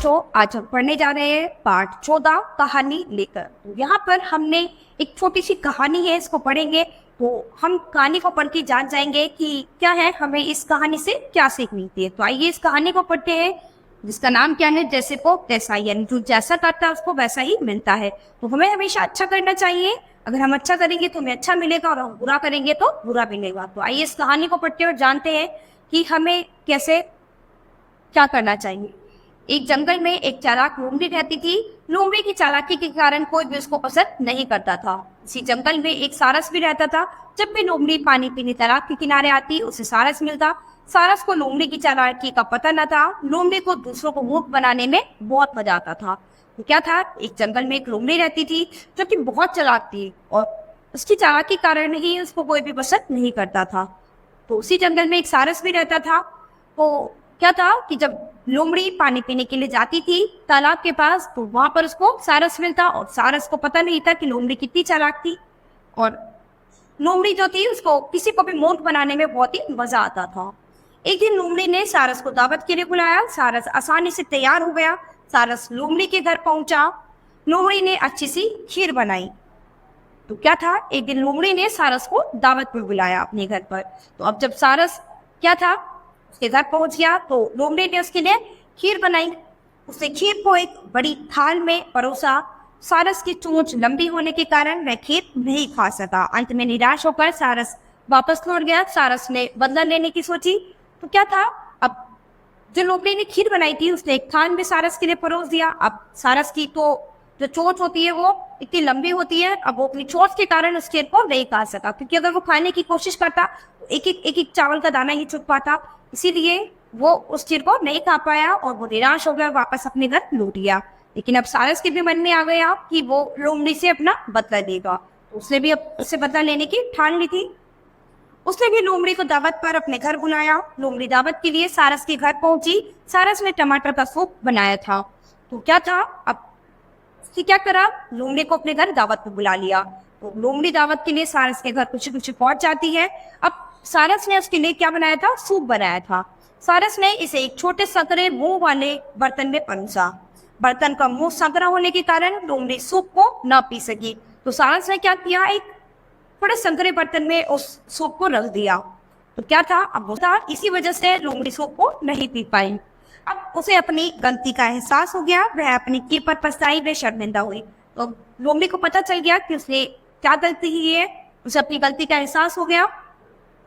बच्चों, आज हम पढ़ने जा रहे हैं पाठ 14 कहानी लेकर। तो यहाँ पर हमने एक छोटी सी कहानी है, इसको पढ़ेंगे तो हम कहानी को पढ़ के जान जाएंगे कि क्या है, हमें इस कहानी से क्या सीख मिलती है। तो आइए इस कहानी को पढ़ते हैं, जिसका नाम क्या है, जैसे को तैसा, यानी जो जैसा करता है उसको वैसा ही मिलता है। तो हमें हमेशा अच्छा करना चाहिए। अगर हम अच्छा करेंगे तो हमें अच्छा मिलेगा, और हम बुरा करेंगे तो बुरा मिलेगा। तो आइए इस कहानी को पढ़ते हुए जानते हैं कि हमें कैसे क्या करना चाहिए। एक जंगल में एक चालाक लोमड़ी रहती थी। लोमड़ी की चालाकी के कारण कोई भी उसको पसंद नहीं करता था। इसी जंगल में एक सारस भी रहता था। जब भी लोमड़ी पानी पीने तालाब के किनारे आती, उसे सारस मिलता। सारस को लोमड़ी की चालाकी का पता न था। लोमड़ी को दूसरों को मूर्ख बनाने में बहुत मजा आता था। तो क्या था, एक जंगल में एक लोमड़ी रहती थी जो कि बहुत चालाक थी, और उसकी चालाकी के कारण ही उसको कोई भी पसंद नहीं करता था। तो उसी जंगल में एक सारस भी रहता था। तो क्या था कि जब लोमड़ी पानी पीने के लिए जाती थी तालाब के पास, तो वहां पर उसको सारस मिलता, और सारस को पता नहीं था कि लोमड़ी कितनी चालाक थी। और लोमड़ी जो थी उसको किसी को भी मूर्ख बनाने में बहुत ही मजा आता था। एक दिन लोमड़ी ने सारस को दावत के लिए बुलाया। सारस आसानी से तैयार हो गया। सारस लोमड़ी के घर पहुंचा। लोमड़ी ने अच्छी सी खीर बनाई। तो क्या था, एक दिन लोमड़ी ने सारस को दावत में बुलाया अपने घर पर। तो अब जब सारस क्या था उसके घर पहुंच गया, तो लोमड़ी ने उसके लिए खीर बनाई। उसने खीर को एक बड़ी थाल में परोसा। सारस की चोंच लंबी होने के कारण वह खीर नहीं खा सका। अंत में निराश होकर सारस वापस लौट गया। सारस ने बदला लेने की सोची। तो क्या था, अब जो लोमड़ी ने खीर बनाई थी उसने एक थाल में सारस के लिए परोस दिया। अब सारस की तो जो चोंच होती है वो इतनी लंबी होती है, अब वो अपनी चोंच के कारण उस खीर को नहीं खा सका, क्योंकि अगर वो खाने की कोशिश करता तो एक एक चावल का दाना ही चुग पाता। इसीलिए वो उस खीर को नहीं खा पाया और वो निराश हो गया, वापस अपने घर लौट गया। लेकिन अब सारस के भी मन में आ गया कि वो लोमड़ी से अपना बदला लेगा। तो उसने भी अब उससे बदला लेने की ठान ली थी। उसने भी लोमड़ी को दावत पर अपने घर बुलाया। लोमड़ी दावत के लिए सारस के घर पहुंची। सारस ने टमाटर का सूप बनाया था। तो क्या था, अब उसने क्या करा, लोमड़ी को अपने घर दावत पे बुला लिया। तो लोमड़ी दावत के लिए सारस के घर खुशी खुशी पहुंच जाती है। अब सारस ने उसके लिए क्या बनाया था, सूप बनाया था। सारस ने इसे एक छोटे संकरे मुंह वाले बर्तन में परोसा। बर्तन का मुंह संकरा होने के कारण लोमड़ी सूप को न पी सकी। तो सारस ने क्या किया, एक थोड़े संकरे बर्तन में उस सूप को रख दिया। तो क्या था, अब वो था, इसी वजह से लोमड़ी सूप को नहीं पी पाई। अब उसे अपनी गलती का एहसास हो गया। वह अपनी की पर पछताई, वह शर्मिंदा हुई। तो लोमड़ी को पता चल गया कि उसने क्या गलती की है। उसे अपनी गलती का एहसास हो गया।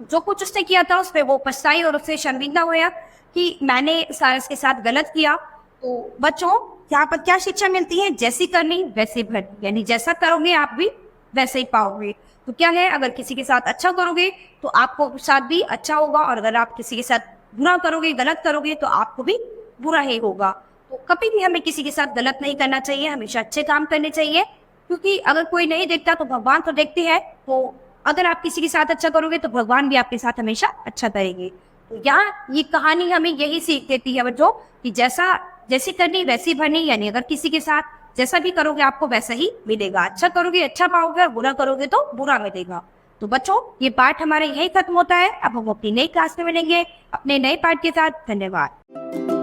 जो कुछ उसने किया था उस पर वो पछताई और उससे शर्मिंदा हुआ कि मैंने सारस के साथ गलत किया। तो बच्चों, यहाँ पर क्या शिक्षा मिलती है, जैसी करनी वैसी भरनी, यानी जैसा करोगे आप भी वैसे ही पाओगे। तो क्या है, अगर किसी के साथ अच्छा करोगे तो आपको साथ भी अच्छा होगा, और अगर आप किसी के साथ बुरा करोगे, गलत करोगे, तो आपको भी बुरा ही होगा। तो कभी भी हमें किसी के साथ गलत नहीं करना चाहिए, हमेशा अच्छे काम करने चाहिए, क्योंकि अगर कोई नहीं देखता तो भगवान तो देखते हैं। तो अगर आप किसी के साथ अच्छा करोगे तो भगवान भी आपके साथ हमेशा अच्छा करेंगे। तो यहाँ ये कहानी हमें यही सीख देती है बच्चों कि जैसी करनी वैसी भरनी, यानी अगर किसी के साथ जैसा भी करोगे आपको वैसा ही मिलेगा। अच्छा करोगे अच्छा पाओगे, और बुरा करोगे तो बुरा मिलेगा। तो बच्चों, ये पाठ हमारे यही खत्म होता है। अब हम अपनी नई क्लास में मिलेंगे अपने नए पाठ के साथ। धन्यवाद।